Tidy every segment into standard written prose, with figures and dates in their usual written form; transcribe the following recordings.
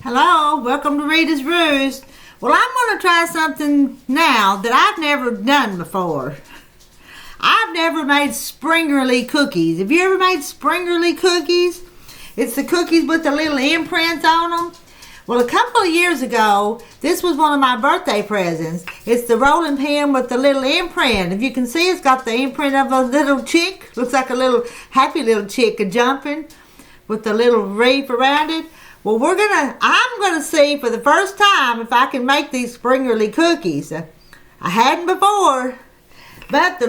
Hello, welcome to Rita's Roost. Well, I'm going to try something now that I've never done before. I've never made Springerle cookies. Have you ever made Springerle cookies? It's the cookies with the little imprints on them. Well, a couple of years ago, this was one of my birthday presents. It's the rolling pin with the little imprint. If you can see, it's got the imprint of a little chick. Looks like a little happy little chick jumping with the little wreath around it. Well, I'm gonna see for the first time if I can make these Springerle cookies. I hadn't before, but the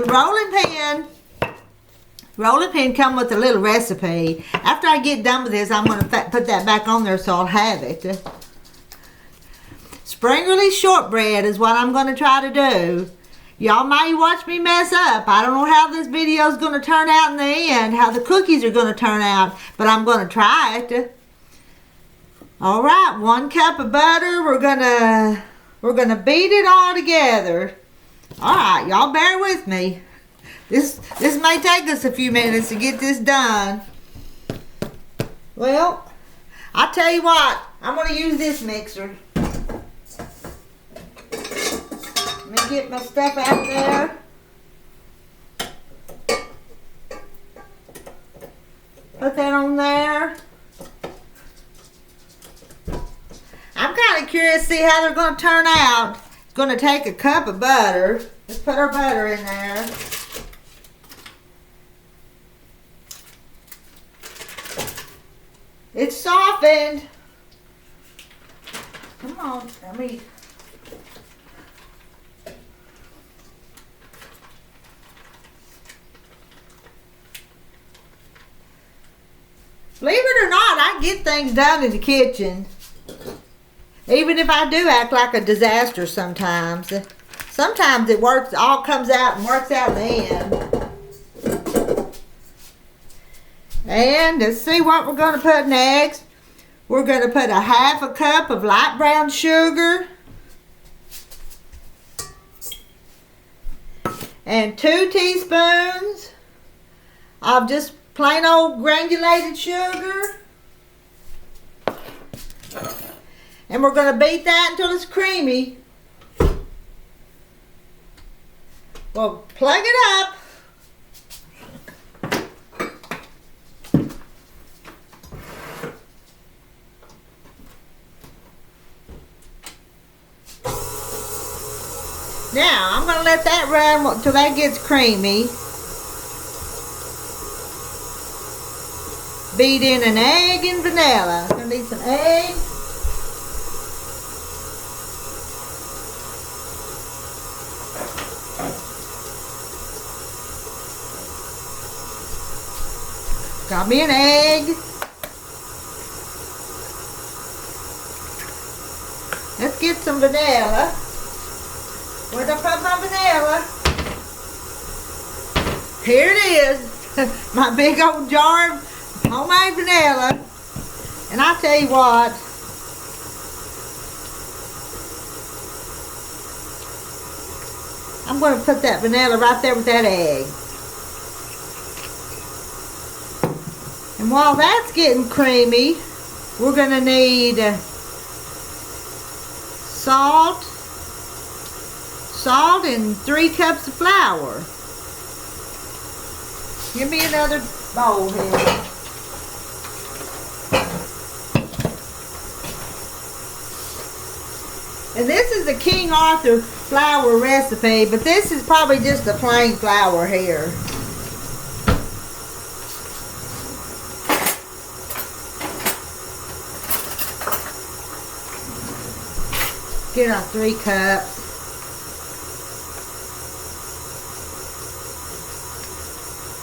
rolling pin come with a little recipe. After I get done with this, I'm gonna put that back on there so I'll have it. Springerle shortbread is what I'm gonna try to do. Y'all may watch me mess up. I don't know how this video is gonna turn out in the end, how the cookies are gonna turn out, but I'm gonna try it. All right, 1 cup of butter. We're gonna beat it all together. All right, y'all bear with me. This may take us a few minutes to get this done. Well, I'll tell you what. I'm gonna use this mixer. Let me get my stuff out there. Put that on there. I'm kind of curious to see how they're going to turn out. Going to take a cup of butter. Let's put our butter in there. It's softened. Come on, let me. Believe it or not, I get things done in the kitchen. Even if I do act like a disaster sometimes. Sometimes it works, all comes out and works out in the end. And let's see what we're going to put next. We're going to put a 1/2 cup of light brown sugar. And 2 teaspoons of just plain old granulated sugar. And we're going to beat that until it's creamy. Well, plug it up. Now, I'm going to let that run until that gets creamy. Beat in an egg and vanilla. I'm going to need some eggs. Got me an egg. Let's get some vanilla. Where'd I put my vanilla? Here it is. My big old jar of homemade vanilla. And I'll tell you what. I'm going to put that vanilla right there with that egg. And while that's getting creamy, we're going to need salt and 3 cups of flour. Give me another bowl here. And this is the King Arthur flour recipe, but this is probably just a plain flour here. Get our 3 cups.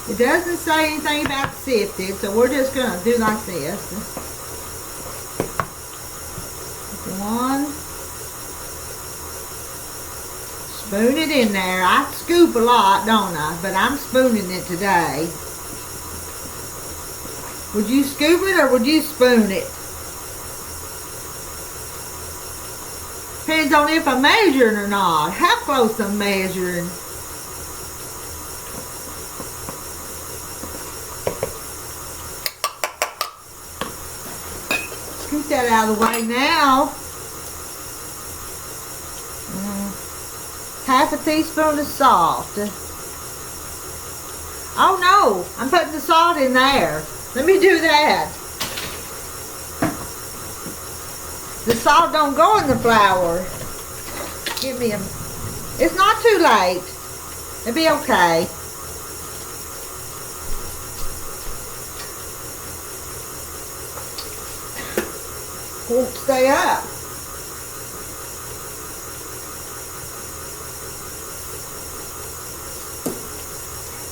It doesn't say anything about sifted, so we're just going to do like this. 1. Spoon it in there. I scoop a lot, don't I? But I'm spooning it today. Would you scoop it or would you spoon it? Depends on if I'm measuring or not. How close I'm measuring. Scoop that out of the way now. Half a teaspoon of salt. Oh no, I'm putting the salt in there. Let me do that. The salt don't go in the flour. Give me a... It's not too late. It'll be okay. Won't stay up.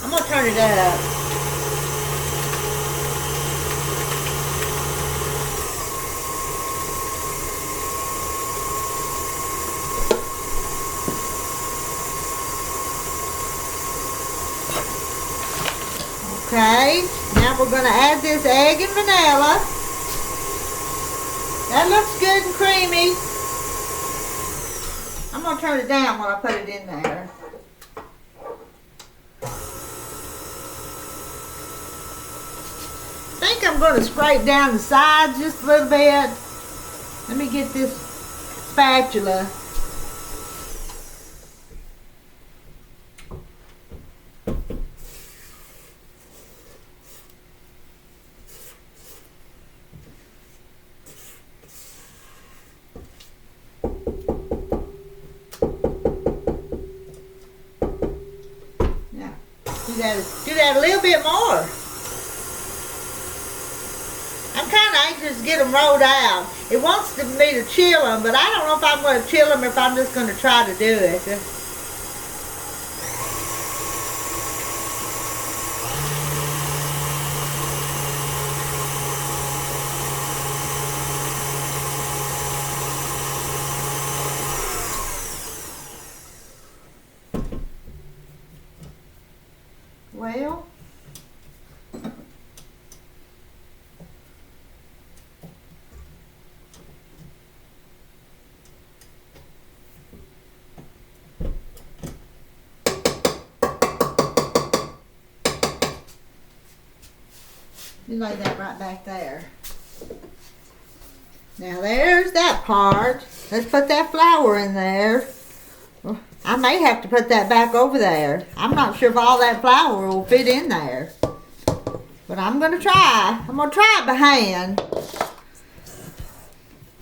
I'm gonna turn it up. Okay, now we're gonna add this egg and vanilla. That looks good and creamy. I'm gonna turn it down while I put it in there. I think I'm going to scrape down the sides just a little bit. Let me get this spatula. Now, do that a little bit more. I'm kind of anxious to get them rolled out. It wants me to chill them, but I don't know if I'm going to chill them or if I'm just going to try to do it. Well, you lay that right back there. Now there's that part. Let's put that flour in there. I may have to put that back over there. I'm not sure if all that flour will fit in there. But I'm going to try. I'm going to try it by hand.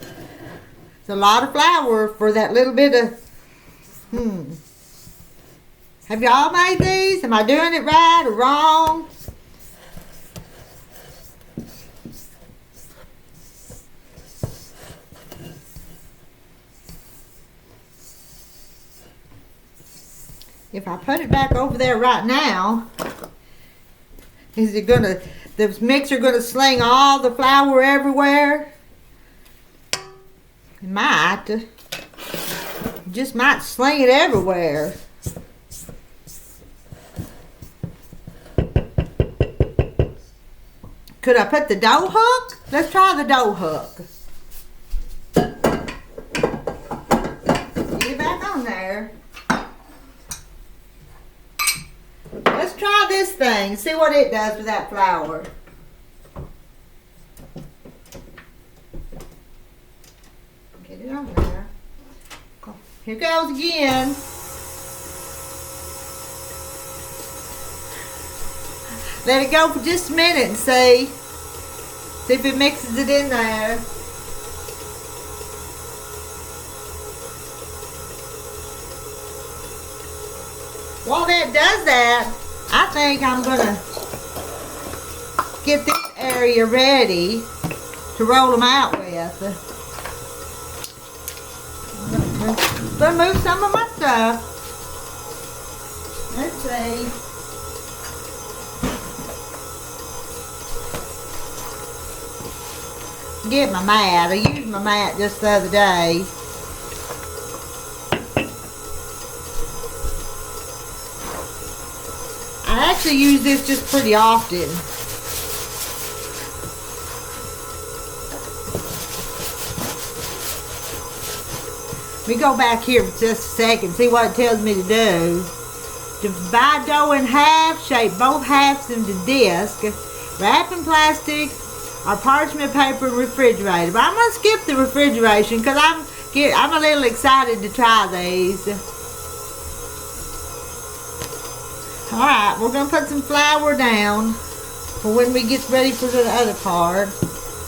It's a lot of flour for that little bit of... Have y'all made these? Am I doing it right or wrong? If I put it back over there right now, is it gonna, the mixer gonna sling all the flour everywhere? It might. It just might sling it everywhere. Could I put the dough hook? Let's try the dough hook. Get it back on there. Let's try this thing, see what it does with that flour. Get it on there. Here goes again. Let it go for just a minute and see. See if it mixes it in there. While that does that, I think I'm going to get this area ready to roll them out with. I'm going to move some of my stuff. Let's see. Get my mat. I used my mat just the other day. I actually use this just pretty often. Let me go back here for just a second, see what it tells me to do. Divide dough in half, shape both halves into disc, wrap in plastic our parchment paper and refrigerator. But I'm going to skip the refrigeration because I'm a little excited to try these. Alright, we're going to put some flour down for when we get ready for the other part.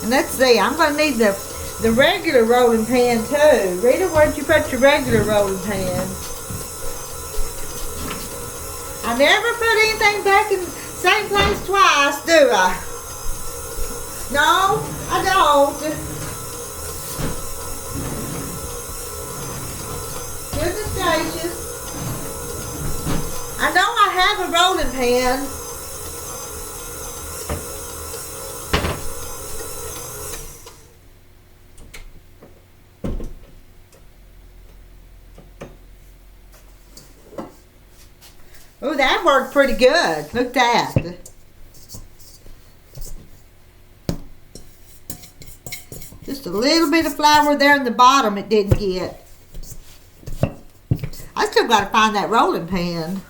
And let's see, I'm going to need the regular rolling pan too. Rita, where'd you put your regular rolling pan? I never put anything back in the same place twice, do I? No, I don't. Goodness gracious. I know I have a rolling pan. Oh, that worked pretty good. Look at that. Just a little bit of flour there in the bottom it didn't get. I still got to find that rolling pan.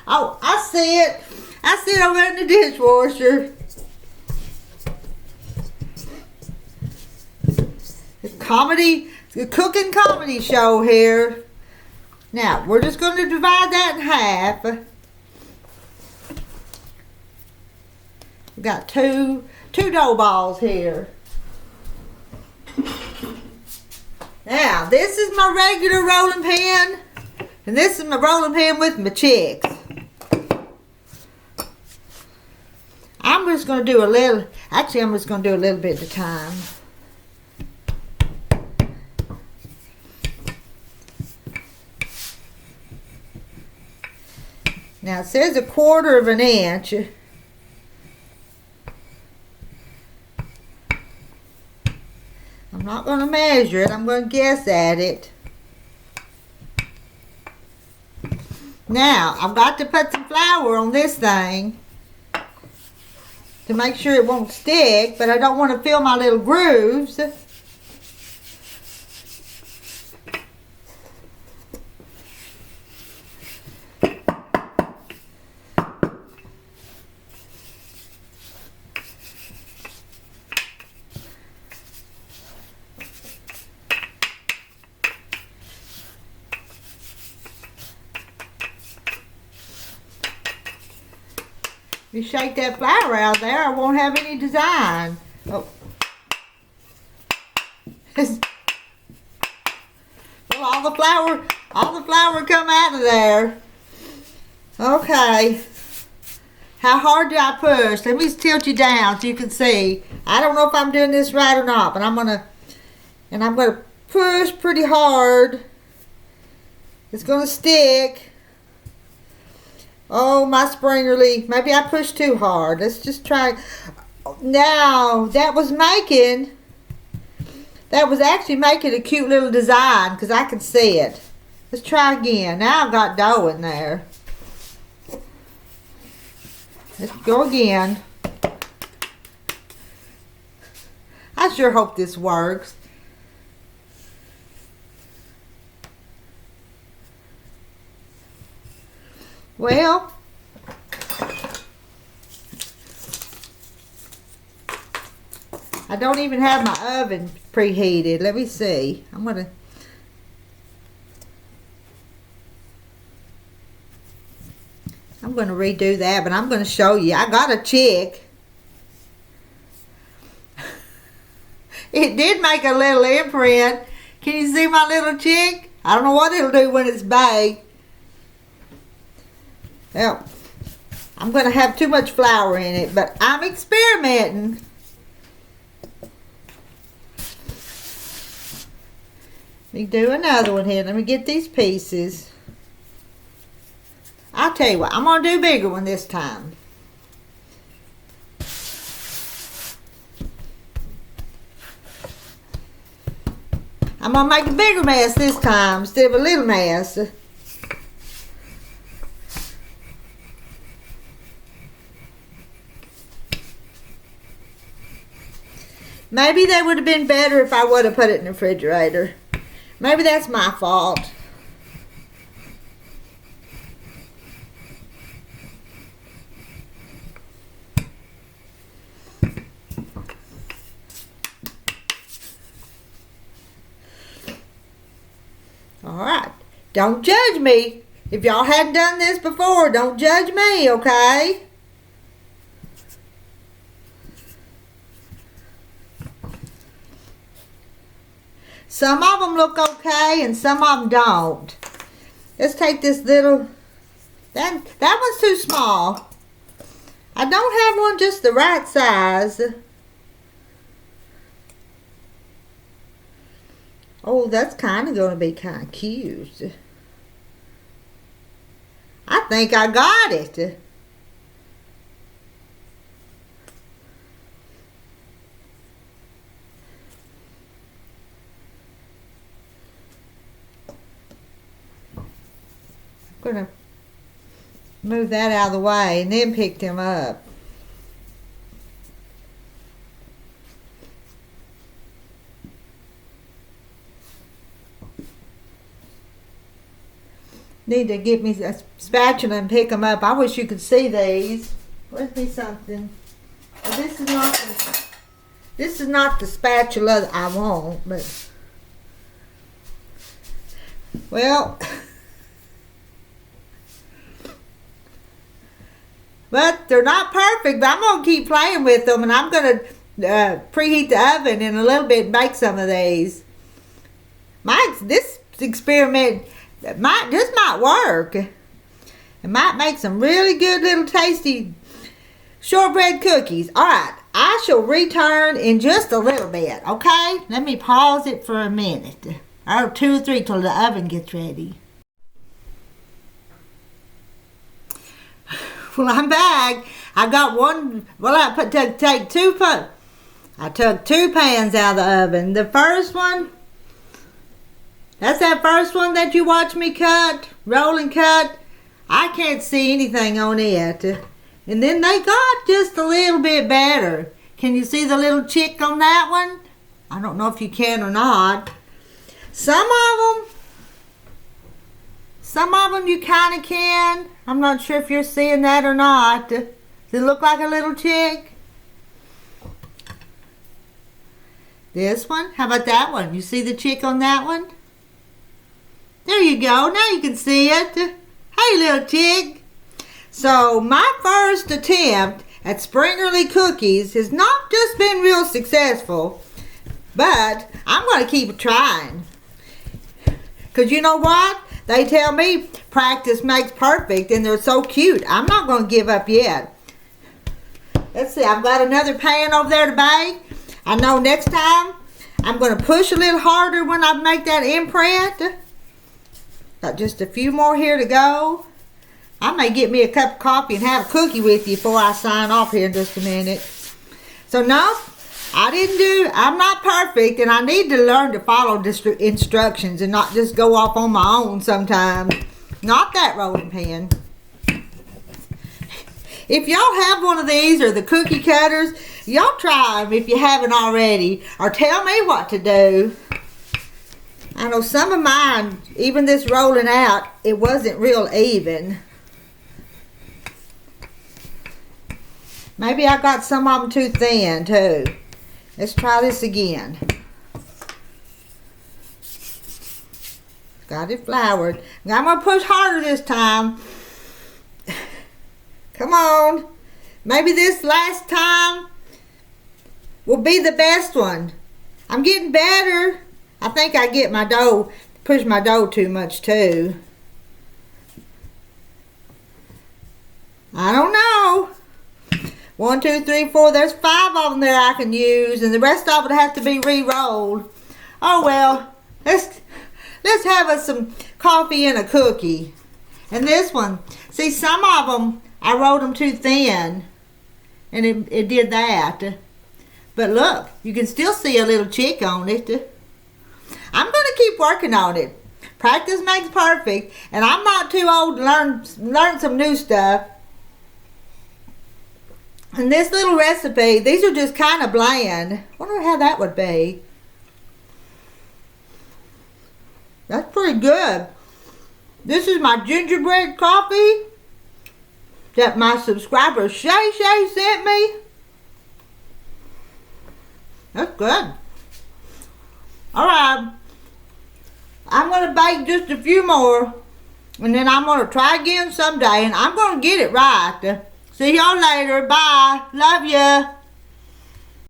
Oh, I see it. I see it over in the dishwasher. The cooking comedy show here. Now, we're just going to divide that in half. We've got two dough balls here. Now, this is my regular rolling pan. And this is my rolling pan with my chicks. I'm just going to do a little, actually I'm just going to do a little bit at a time. Now it says 1/4 of an inch. I'm not going to measure it, I'm going to guess at it. Now, I've got to put some flour on this thing to make sure it won't stick, but I don't want to fill my little grooves. You shake that flour out there, I won't have any design. Oh. Well, all the flour come out of there. Okay. How hard do I push? Let me tilt you down so you can see. I don't know if I'm doing this right or not, but I'm gonna push pretty hard. It's gonna stick. Oh, my Springerle. Maybe I pushed too hard. Let's just try. Now, that was actually making a cute little design because I can see it. Let's try again. Now I've got dough in there. Let's go again. I sure hope this works. Well, I don't even have my oven preheated. Let me see. I'm gonna redo that, but I'm gonna show you. I got a chick. It did make a little imprint. Can you see my little chick? I don't know what it'll do when it's baked. Well, I'm going to have too much flour in it, but I'm experimenting. Let me do another one here. Let me get these pieces. I'll tell you what, I'm going to do a bigger one this time. I'm going to make a bigger mess this time instead of a little mess. Maybe they would have been better if I would have put it in the refrigerator. Maybe that's my fault. Don't judge me. If y'all hadn't done this before, don't judge me, okay? Some of them look okay and some of them don't. Let's take this little, that one's too small. I don't have one just the right size. Oh, that's kind of going to be kind of cute. I think I got it. I'm going to move that out of the way and then pick them up. Need to get me a spatula and pick them up. I wish you could see these. Where's me something? Well, this is not the spatula that I want, but well, but they're not perfect. But I'm gonna keep playing with them, and I'm gonna preheat the oven in a little bit and make some of these. This experiment. This might work. It might make some really good little tasty shortbread cookies. Alright, I shall return in just a little bit, okay? Let me pause it for a minute. Or 2 or 3 till the oven gets ready. Well, I'm back. I got one, well, I took 2 pans out of the oven. The first one, that's that first one that you watch me cut, roll and cut. I can't see anything on it. And then they got just a little bit better. Can you see the little chick on that one? I don't know if you can or not. Some of them you kind of can. I'm not sure if you're seeing that or not. Does it look like a little chick? This one? How about that one? You see the chick on that one? There you go. Now you can see it. Hey, little chick. So my first attempt at Springerle cookies has not just been real successful, but I'm going to keep trying. Because you know what? They tell me practice makes perfect, and they're so cute. I'm not going to give up yet. Let's see. I've got another pan over there to bake. I know next time I'm going to push a little harder when I make that imprint. Got just a few more here to go. I may get me a cup of coffee and have a cookie with you before I sign off here in just a minute. So no, I'm not perfect, and I need to learn to follow instructions and not just go off on my own sometimes. Not that rolling pin. If y'all have one of these or the cookie cutters, y'all try them if you haven't already, or tell me what to do. I know some of mine, even this rolling out, it wasn't real even. Maybe I got some of them too thin too. Let's try this again. Got it floured. Now I'm going to push harder this time. Come on. Maybe this last time will be the best one. I'm getting better. I think I get my dough, push my dough too much too. I don't know. 1, 2, 3, 4. There's 5 of them there I can use, and the rest of it has to be re-rolled. Oh well. Let's have us some coffee and a cookie. And this one, see, some of them I rolled them too thin, and it did that. But look, you can still see a little chick on it. I'm going to keep working on it. Practice makes perfect, and I'm not too old to learn some new stuff. And this little recipe, these are just kind of bland. Wonder how that would be. That's pretty good. This is my gingerbread coffee that my subscriber Shay sent me. That's good. Alright. I'm going to bake just a few more. And then I'm going to try again someday. And I'm going to get it right. See y'all later. Bye. Love ya.